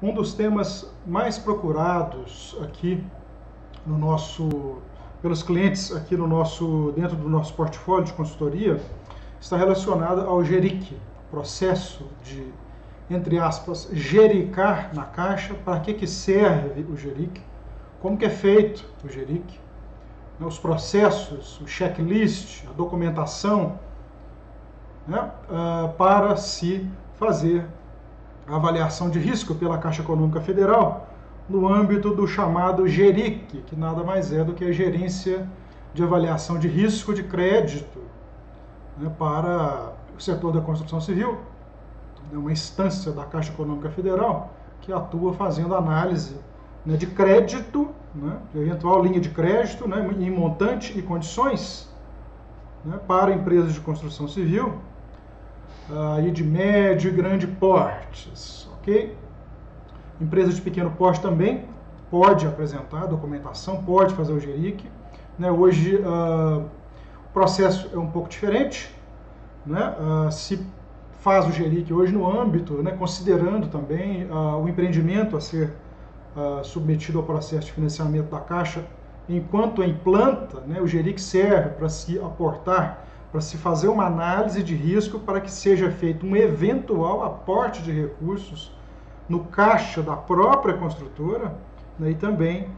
Um dos temas mais procurados aqui no pelos clientes aqui dentro do nosso portfólio de consultoria está relacionado ao GERIC, processo de, entre aspas, gericar na caixa. Para que serve o GERIC? Como que é feito o GERIC? Os processos, o checklist, a documentação, né, para se fazer a avaliação de risco pela Caixa Econômica Federal no âmbito do chamado GERIC, que nada mais é do que a Gerência de Avaliação de Risco de Crédito, né, para o setor da construção civil. É uma instância da Caixa Econômica Federal que atua fazendo análise, né, de crédito, né, de eventual linha de crédito, né, em montante e condições, né, para empresas de construção civil, aí de médio e grande portes, ok? Empresa de pequeno porte também pode apresentar documentação, pode fazer o GERIC, né? Hoje o processo é um pouco diferente, né? Se faz o GERIC hoje no âmbito, né, considerando também o empreendimento a ser submetido ao processo de financiamento da Caixa, enquanto implanta, né, o GERIC serve para se aportar, para se fazer uma análise de risco para que seja feito um eventual aporte de recursos no caixa da própria construtora, né, e também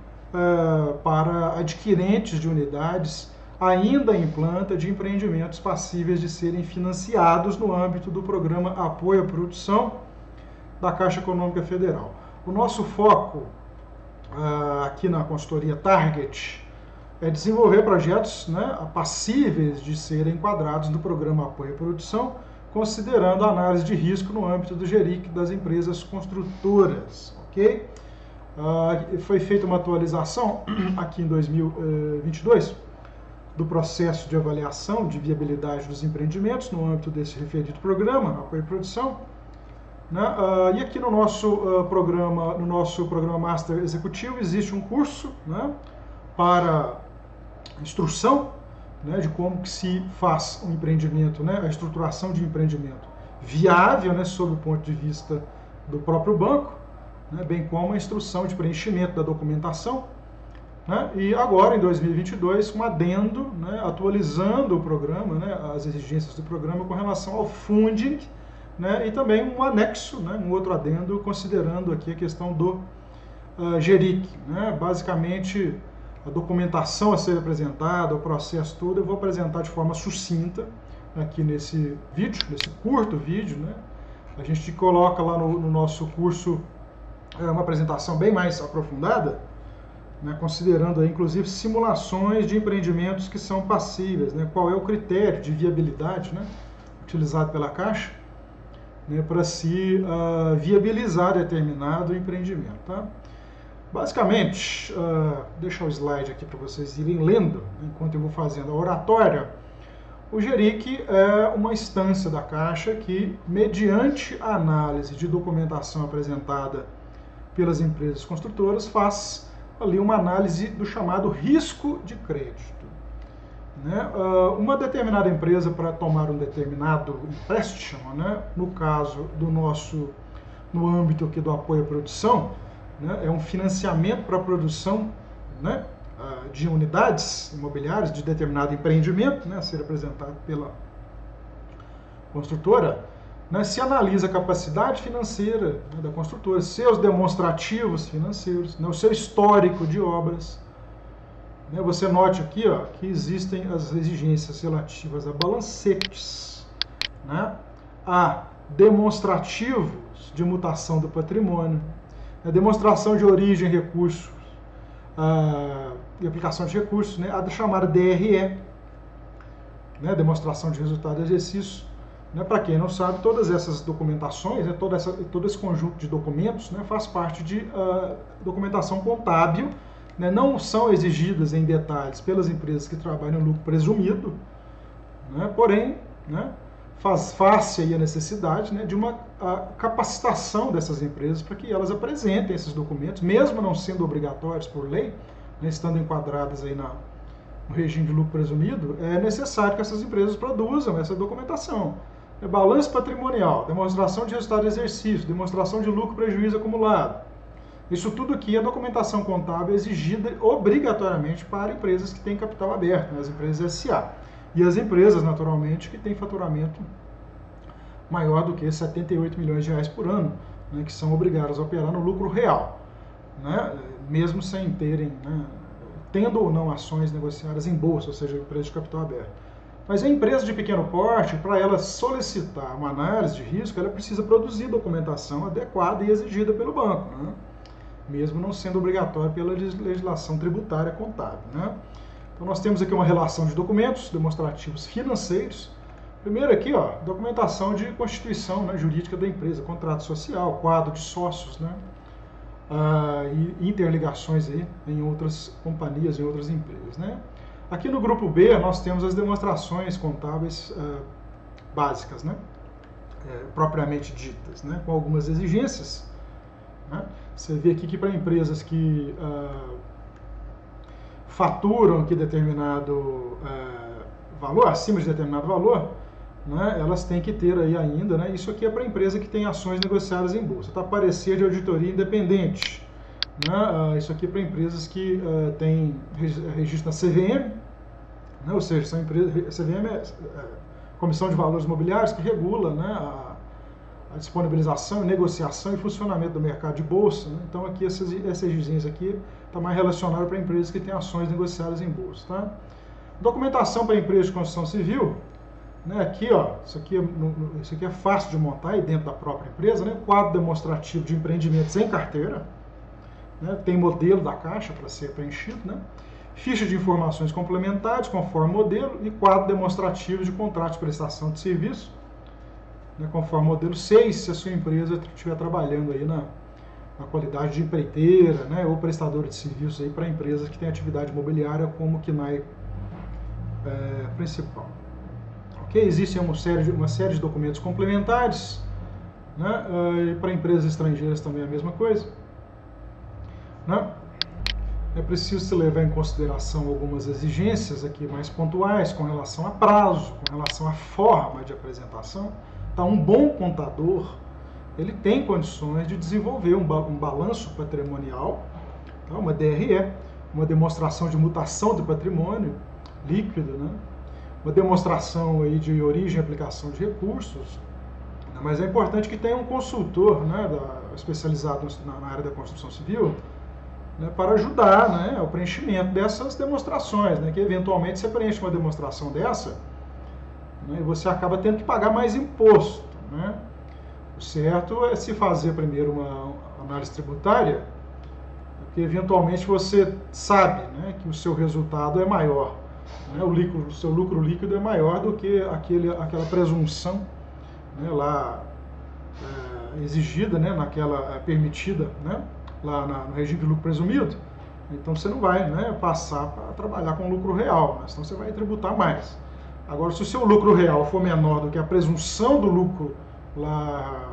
para adquirentes de unidades ainda em planta de empreendimentos passíveis de serem financiados no âmbito do programa Apoio à Produção da Caixa Econômica Federal. O nosso foco aqui na consultoria Target é desenvolver projetos, né, passíveis de serem enquadrados no programa Apoio à Produção, considerando a análise de risco no âmbito do GERIC das empresas construtoras, ok? Foi feita uma atualização aqui em 2022 do processo de avaliação de viabilidade dos empreendimentos no âmbito desse referido programa Apoio à Produção, né? E aqui no nosso programa Master Executivo existe um curso, né, para instrução, né, de como que se faz um empreendimento, né, a estruturação de um empreendimento viável, né, sob o ponto de vista do próprio banco, né, bem como a instrução de preenchimento da documentação, né, e agora em 2022 um adendo, né, atualizando o programa, né, as exigências do programa com relação ao funding, né, e também um anexo, né, um outro adendo considerando aqui a questão do GERIC, né, basicamente a documentação a ser apresentada, o processo todo, eu vou apresentar de forma sucinta aqui nesse vídeo, nesse curto vídeo, né? A gente coloca lá no nosso curso uma apresentação bem mais aprofundada, né? Considerando aí, inclusive, simulações de empreendimentos que são passíveis, né? Qual é o critério de viabilidade, né, utilizado pela Caixa, né, para se viabilizar determinado empreendimento, tá? Basicamente, deixa o slide aqui para vocês irem lendo, enquanto eu vou fazendo a oratória. O GERIC é uma instância da Caixa que, mediante a análise de documentação apresentada pelas empresas construtoras, faz ali uma análise do chamado risco de crédito, né? Uma determinada empresa, para tomar um determinado empréstimo, né, no caso no âmbito aqui do apoio à produção, né, é um financiamento para a produção, né, de unidades imobiliárias de determinado empreendimento, né, a ser apresentado pela construtora, né, se analisa a capacidade financeira, né, da construtora, seus demonstrativos financeiros, né, o seu histórico de obras. Né, você note aqui, ó, que existem as exigências relativas a balancetes, né, a demonstrativos de mutação do patrimônio, a demonstração de origem, recursos e aplicação de recursos, né, a chamada DRE, né, demonstração de resultado do exercício. Né, para quem não sabe, todas essas documentações, né, todo esse conjunto de documentos, né, faz parte de documentação contábil, né, não são exigidas em detalhes pelas empresas que trabalham no lucro presumido, né, porém, né, faz-se aí a necessidade, né, de uma capacitação dessas empresas para que elas apresentem esses documentos, mesmo não sendo obrigatórios por lei, né, estando enquadradas aí no regime de lucro presumido, é necessário que essas empresas produzam essa documentação, Balanço patrimonial, demonstração de resultado de exercício, demonstração de lucro e prejuízo acumulado. Isso tudo aqui é documentação contábil exigida obrigatoriamente para empresas que têm capital aberto, né, as empresas SA. E as empresas, naturalmente, que têm faturamento maior do que 78 milhões de reais por ano, né, que são obrigadas a operar no lucro real, né, mesmo sem terem, né, tendo ou não ações negociadas em bolsa, ou seja, empresas de capital aberto. Mas a empresa de pequeno porte, para ela solicitar uma análise de risco, ela precisa produzir documentação adequada e exigida pelo banco, né, mesmo não sendo obrigatório pela legislação tributária contábil, né. Então nós temos aqui uma relação de documentos demonstrativos financeiros. Primeiro aqui, ó, documentação de constituição, né, jurídica da empresa, contrato social, quadro de sócios, né, e interligações aí em outras companhias, em outras empresas, né. Aqui no grupo B nós temos as demonstrações contábeis básicas, né, propriamente ditas, né, com algumas exigências, né. Você vê aqui que para empresas que faturam aqui determinado valor, acima de determinado valor, né, elas têm que ter aí ainda, né, isso aqui é para empresa que tem ações negociadas em bolsa, tá? Parecer de auditoria independente, né, isso aqui é para empresas que têm registro na CVM, né, ou seja, são empresas, CVM é Comissão de Valores Mobiliários, que regula, né, a disponibilização, negociação e funcionamento do mercado de bolsa, né? Então aqui essa exigência aqui está mais relacionada para empresas que têm ações negociadas em bolsa, tá? Documentação para empresas de construção civil, né? Aqui, ó, isso aqui é fácil de montar aí dentro da própria empresa, né? Quadro demonstrativo de empreendimentos em carteira, né? Tem modelo da caixa para ser preenchido, né? Ficha de informações complementares conforme modelo e quadro demonstrativo de contrato de prestação de serviço, né, conforme modelo 6, se a sua empresa estiver trabalhando aí na qualidade de empreiteira, né, ou prestadora de serviços aí para empresas que têm atividade imobiliária como KNAI principal. Ok? Existe uma série de documentos complementares, né, e para empresas estrangeiras também é a mesma coisa, né? É preciso se levar em consideração algumas exigências aqui mais pontuais com relação a prazo, com relação à forma de apresentação. Tá, um bom contador, ele tem condições de desenvolver um balanço patrimonial, tá, uma DRE, uma demonstração de mutação de patrimônio líquido, né, uma demonstração aí de origem e aplicação de recursos, né, mas é importante que tenha um consultor, né, especializado na área da construção civil, né, para ajudar, né, ao preenchimento dessas demonstrações, né, que eventualmente você preenche uma demonstração dessa, né, e você acaba tendo que pagar mais imposto, né. O certo é se fazer primeiro uma análise tributária, porque eventualmente você sabe, né, que o seu resultado é maior, né, o seu lucro líquido é maior do que aquela presunção, né, lá exigida, né, permitida, né, lá no regime de lucro presumido. Então você não vai, né, passar para trabalhar com lucro real, né, senão você vai tributar mais. Agora, se o seu lucro real for menor do que a presunção do lucro lá,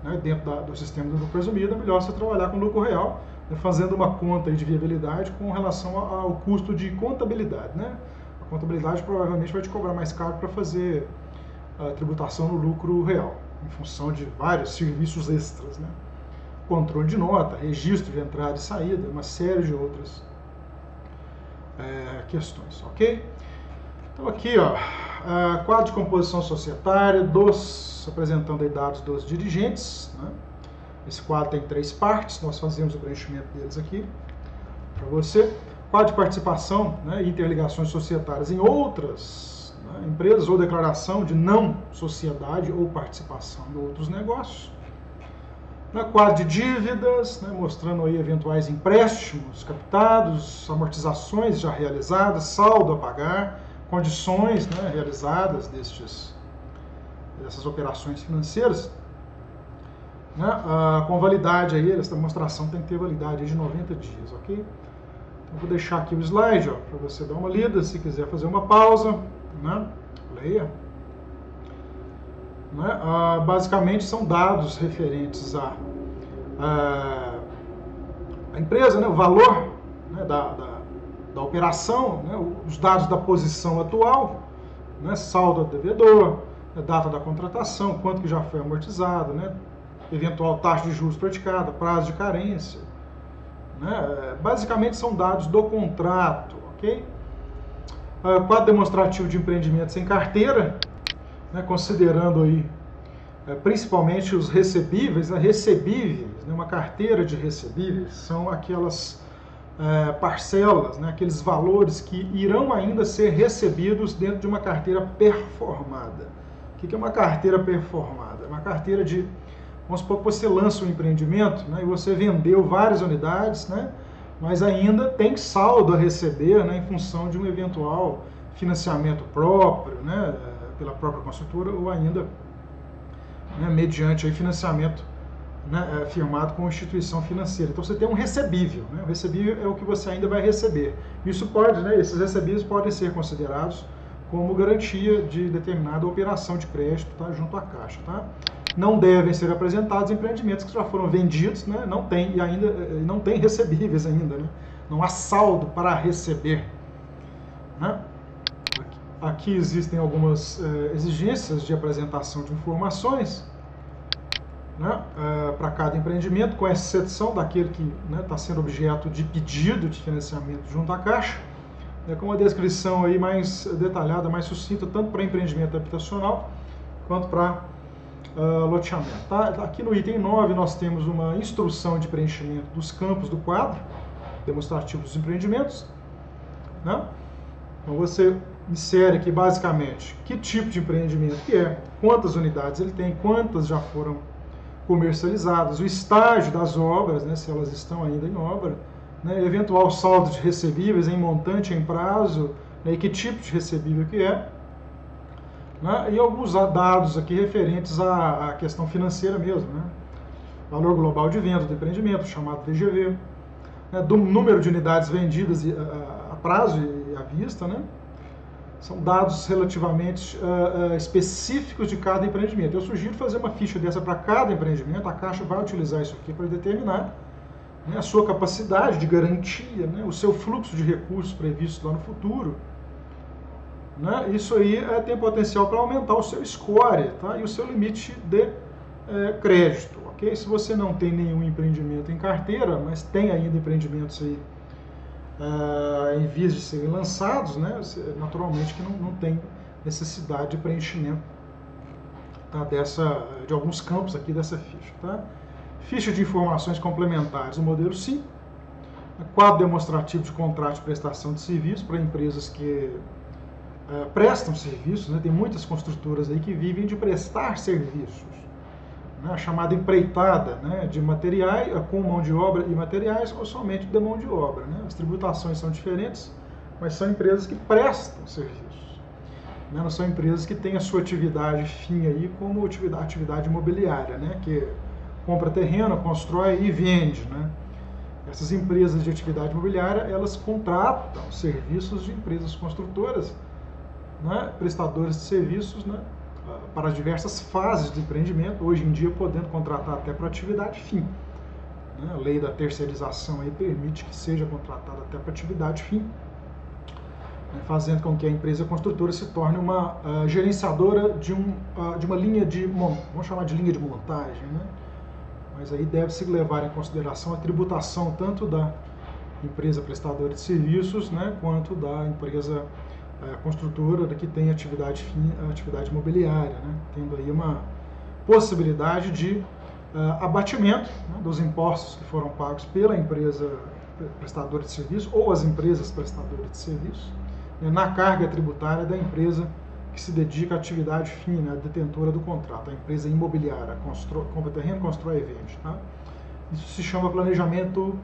né, dentro do sistema do lucro presumido, é melhor você trabalhar com lucro real, né, fazendo uma conta aí de viabilidade com relação ao custo de contabilidade, né? A contabilidade provavelmente vai te cobrar mais caro para fazer a tributação no lucro real, em função de vários serviços extras, né? Controle de nota, registro de entrada e saída, uma série de outras questões, ok? Então aqui, ó, quadro de composição societária, apresentando aí dados dos dirigentes, né? Esse quadro tem 3 partes, nós fazemos o preenchimento deles aqui para você. Quadro de participação, né, interligações societárias em outras, né, empresas ou declaração de não sociedade ou participação em outros negócios. Quadro de dívidas, né, mostrando aí eventuais empréstimos captados, amortizações já realizadas, saldo a pagar, condições, né, realizadas dessas operações financeiras, né, com validade aí, essa demonstração tem que ter validade de 90 dias, ok? Então, vou deixar aqui o slide para você dar uma lida, se quiser fazer uma pausa, né, leia. Né, basicamente são dados referentes à empresa, né, o valor, né, da operação, né, os dados da posição atual, né, saldo a devedor, a data da contratação, quanto que já foi amortizado, né? Eventual taxa de juros praticada, prazo de carência, né? Basicamente são dados do contrato, ok? Quadro demonstrativo de empreendimento sem carteira, né? Considerando aí principalmente os recebíveis, né? Recebíveis, né? Uma carteira de recebíveis são aquelas parcelas, né? Aqueles valores que irão ainda ser recebidos dentro de uma carteira performada. O que é uma carteira performada? É uma carteira de, vamos supor que você lança um empreendimento, né? E você vendeu várias unidades, né? Mas ainda tem saldo a receber, né? Em função de um eventual financiamento próprio, né? Pela própria construtora ou ainda, né? Mediante aí financiamento, né, firmado com uma instituição financeira. Então você tem um recebível, né? O recebível é o que você ainda vai receber. Isso pode, né, esses recebíveis podem ser considerados como garantia de determinada operação de crédito, tá, junto à Caixa. Tá? Não devem ser apresentados empreendimentos que já foram vendidos, né, não tem e ainda não tem recebíveis ainda, né? Não há saldo para receber. Né? Aqui existem algumas exigências de apresentação de informações, né, para cada empreendimento, com exceção daquele que está sendo objeto de pedido de financiamento junto à Caixa, com uma descrição aí mais detalhada, mais sucinta, tanto para empreendimento habitacional quanto para loteamento. Tá? Aqui no item 9 nós temos uma instrução de preenchimento dos campos do quadro demonstrativo dos empreendimentos. Né? Então você insere aqui basicamente que tipo de empreendimento que é, quantas unidades ele tem, quantas já foram comercializadas, o estágio das obras, né, se elas estão ainda em obra, né, eventual saldo de recebíveis em montante, em prazo, né, e que tipo de recebível que é, né, e alguns dados aqui referentes à questão financeira mesmo, né, valor global de venda do empreendimento, chamado VGV, né, do número de unidades vendidas a prazo e à vista, né. São dados relativamente específicos de cada empreendimento. Eu sugiro fazer uma ficha dessa para cada empreendimento. A Caixa vai utilizar isso aqui para determinar, né, a sua capacidade de garantia, né, o seu fluxo de recursos previsto lá no futuro. Né? Isso aí tem potencial para aumentar o seu score, tá? E o seu limite de crédito. Okay? Se você não tem nenhum empreendimento em carteira, mas tem ainda empreendimentos aí em vias de serem lançados, né, naturalmente que não tem necessidade de preenchimento, tá, de alguns campos aqui dessa ficha. Tá? Ficha de informações complementares, o modelo SIM, quadro demonstrativo de contrato de prestação de serviço para empresas que prestam serviços, né, tem muitas construtoras aí que vivem de prestar serviços, né, a chamada empreitada, né, de materiais, com mão de obra e materiais, ou somente de mão de obra. Né? As tributações são diferentes, mas são empresas que prestam serviços. Né? Não são empresas que têm a sua atividade fim aí como atividade imobiliária, né? Que compra terreno, constrói e vende. Né? Essas empresas de atividade imobiliária, elas contratam serviços de empresas construtoras, né, prestadores de serviços, né, para diversas fases de empreendimento, hoje em dia podendo contratar até para atividade fim. Né? A lei da terceirização aí permite que seja contratada até para atividade fim, né, fazendo com que a empresa construtora se torne uma gerenciadora de uma linha de, vamos chamar de linha de montagem, né? Mas aí deve-se levar em consideração a tributação tanto da empresa prestadora de serviços, né, quanto da empresa construtora que tem atividade imobiliária, né, tendo aí uma possibilidade de abatimento, né, dos impostos que foram pagos pela empresa prestadora de serviço ou as empresas prestadoras de serviço, né, na carga tributária da empresa que se dedica à atividade fim, né, detentora do contrato, a empresa imobiliária, compra terreno, constrói e vende. Tá? Isso se chama planejamento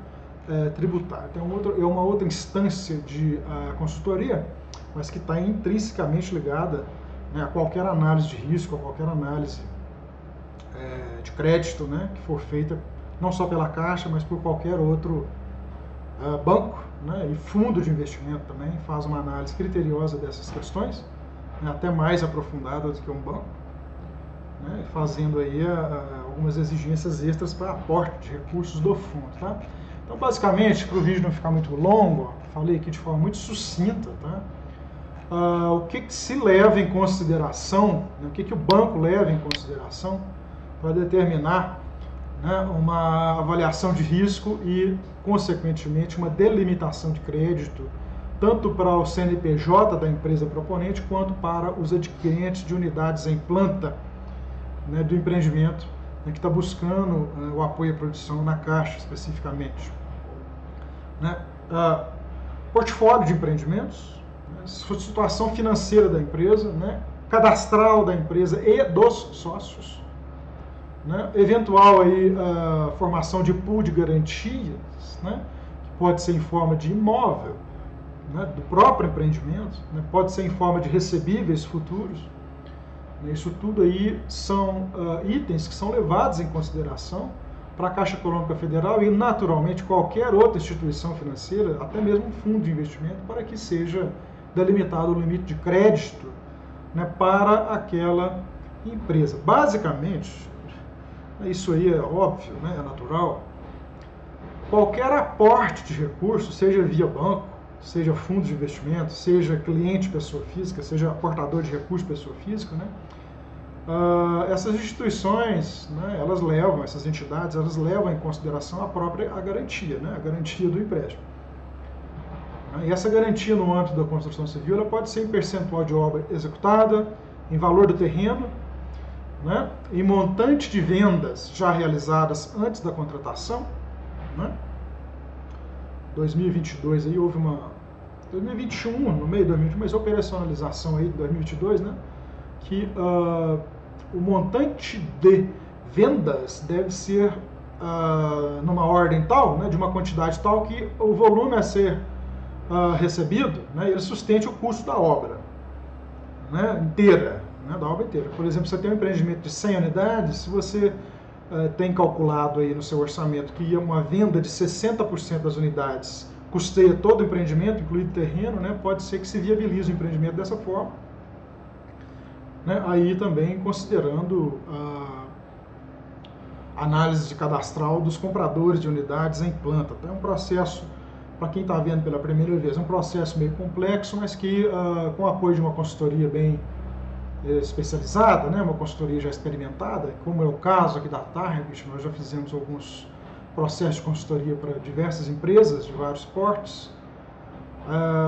tributário. Tem uma outra instância de consultoria, mas que está intrinsecamente ligada, né, a qualquer análise de risco, a qualquer análise de crédito, né, que for feita não só pela Caixa, mas por qualquer outro banco, né, e fundo de investimento também faz uma análise criteriosa dessas questões, né, até mais aprofundada do que um banco, né, fazendo aí algumas exigências extras para aporte de recursos do fundo. Tá? Então, basicamente, para o vídeo não ficar muito longo, falei aqui de forma muito sucinta, tá? o que se leva em consideração, né, o que o banco leva em consideração para determinar, né, uma avaliação de risco e, consequentemente, uma delimitação de crédito, tanto para o CNPJ da empresa proponente, quanto para os adquirentes de unidades em planta, né, do empreendimento, né, que está buscando o apoio à produção na Caixa, especificamente. Né? Portfólio de empreendimentos, né, situação financeira da empresa, né, cadastral da empresa e dos sócios, né, eventual aí, formação de pool de garantias, né, que pode ser em forma de imóvel, né, do próprio empreendimento, né, pode ser em forma de recebíveis futuros. Isso tudo aí são itens que são levados em consideração para a Caixa Econômica Federal e, naturalmente, qualquer outra instituição financeira, até mesmo um fundo de investimento, para que seja delimitado o limite de crédito, né, para aquela empresa. Basicamente, isso aí é óbvio, né, é natural, qualquer aporte de recursos, seja via banco, seja fundo de investimento, seja cliente pessoa física, seja aportador de recursos pessoa física, né, essas instituições, né, elas levam, essas entidades, elas levam em consideração a garantia, né, a garantia do empréstimo. E essa garantia no âmbito da construção civil, ela pode ser em percentual de obra executada, em valor do terreno, né, em montante de vendas já realizadas antes da contratação, né. 2022 aí houve 2021, no meio de 2021, mas operacionalização aí de 2022, né, que o montante de vendas deve ser numa ordem tal, né, de uma quantidade tal, que o volume a ser recebido, né, ele sustente o custo da obra, né, inteira, né, da obra inteira. Por exemplo, você tem um empreendimento de 100 unidades, se você tem calculado aí no seu orçamento que uma venda de 60% das unidades custeia todo o empreendimento, incluído terreno, né, pode ser que se viabilize o empreendimento dessa forma, né, aí também considerando a análise de cadastral dos compradores de unidades em planta. Então, é um processo, para quem está vendo pela primeira vez, é um processo meio complexo, mas que com o apoio de uma consultoria bem especializada, né, uma consultoria já experimentada, como é o caso aqui da Target, nós já fizemos alguns processos de consultoria para diversas empresas de vários portes.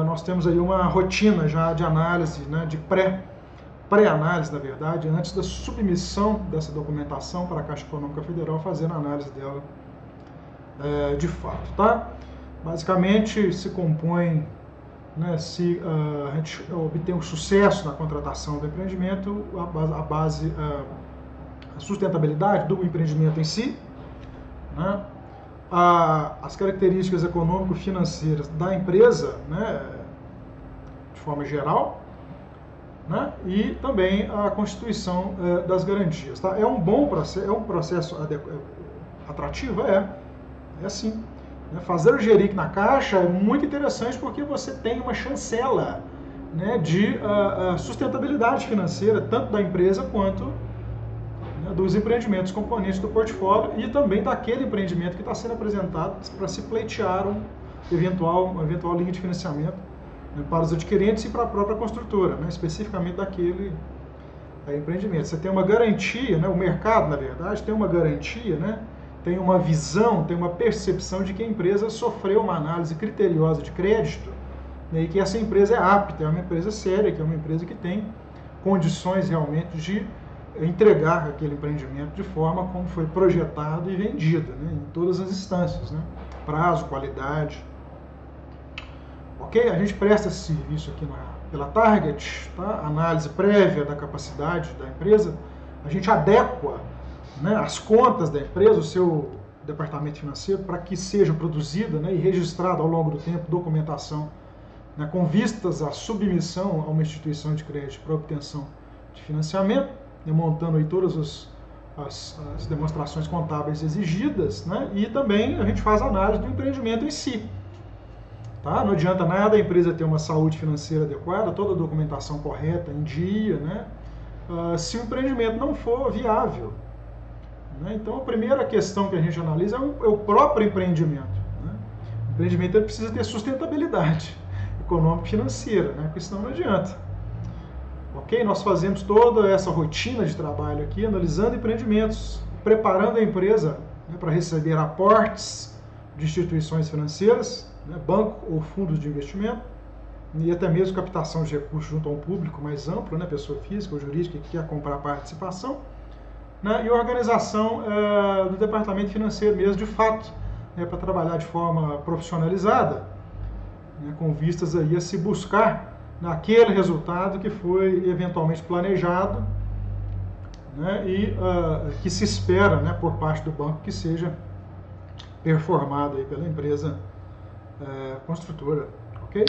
Nós temos aí uma rotina já de análise, né, de pré-análise, na verdade, antes da submissão dessa documentação para a Caixa Econômica Federal, fazendo a análise dela de fato, tá? Basicamente se compõe, né, se a gente obtém um sucesso na contratação do empreendimento, a sustentabilidade do empreendimento em si, né, as características econômico-financeiras da empresa, né, de forma geral, né, e também a constituição das garantias. Tá? É um bom processo, é um processo atrativo? É sim. Fazer o GERIC na Caixa é muito interessante porque você tem uma chancela, né, de sustentabilidade financeira, tanto da empresa quanto, né, dos empreendimentos componentes do portfólio e também daquele empreendimento que está sendo apresentado para se pleitear uma eventual linha de financiamento, né, para os adquirentes e para a própria construtora, né, especificamente daquele empreendimento. Você tem uma garantia, né, o mercado, na verdade, tem uma garantia, né, tem uma visão, tem uma percepção de que a empresa sofreu uma análise criteriosa de crédito, né, e que essa empresa é apta, é uma empresa séria, que é uma empresa que tem condições realmente de entregar aquele empreendimento de forma como foi projetado e vendido, né, em todas as instâncias, né, prazo, qualidade. Ok? A gente presta esse serviço aqui pela Target, tá? Análise prévia da capacidade da empresa, a gente adequa, né, as contas da empresa, o seu departamento financeiro, para que seja produzida, né, e registrada ao longo do tempo documentação, né, com vistas à submissão a uma instituição de crédito para obtenção de financiamento, né, montando aí todas as demonstrações contábeis exigidas, né, e também a gente faz a análise do empreendimento em si. Tá? Não adianta nada a empresa ter uma saúde financeira adequada, toda a documentação correta, em dia, né, se o empreendimento não for viável. Então, a primeira questão que a gente analisa é o próprio empreendimento. Né? O empreendimento ele precisa ter sustentabilidade. econômico-financeira, né? Porque senão não adianta. Ok? Nós fazemos toda essa rotina de trabalho aqui, analisando empreendimentos, preparando a empresa, né, para receber aportes de instituições financeiras, né, banco ou fundos de investimento, e até mesmo captação de recursos junto a um público mais amplo, né, pessoa física ou jurídica que quer comprar participação, né, e organização do departamento financeiro mesmo, de fato, né, para trabalhar de forma profissionalizada, né, com vistas aí a se buscar naquele resultado que foi eventualmente planejado, né, e que se espera, né, por parte do banco que seja performado aí pela empresa construtora, ok?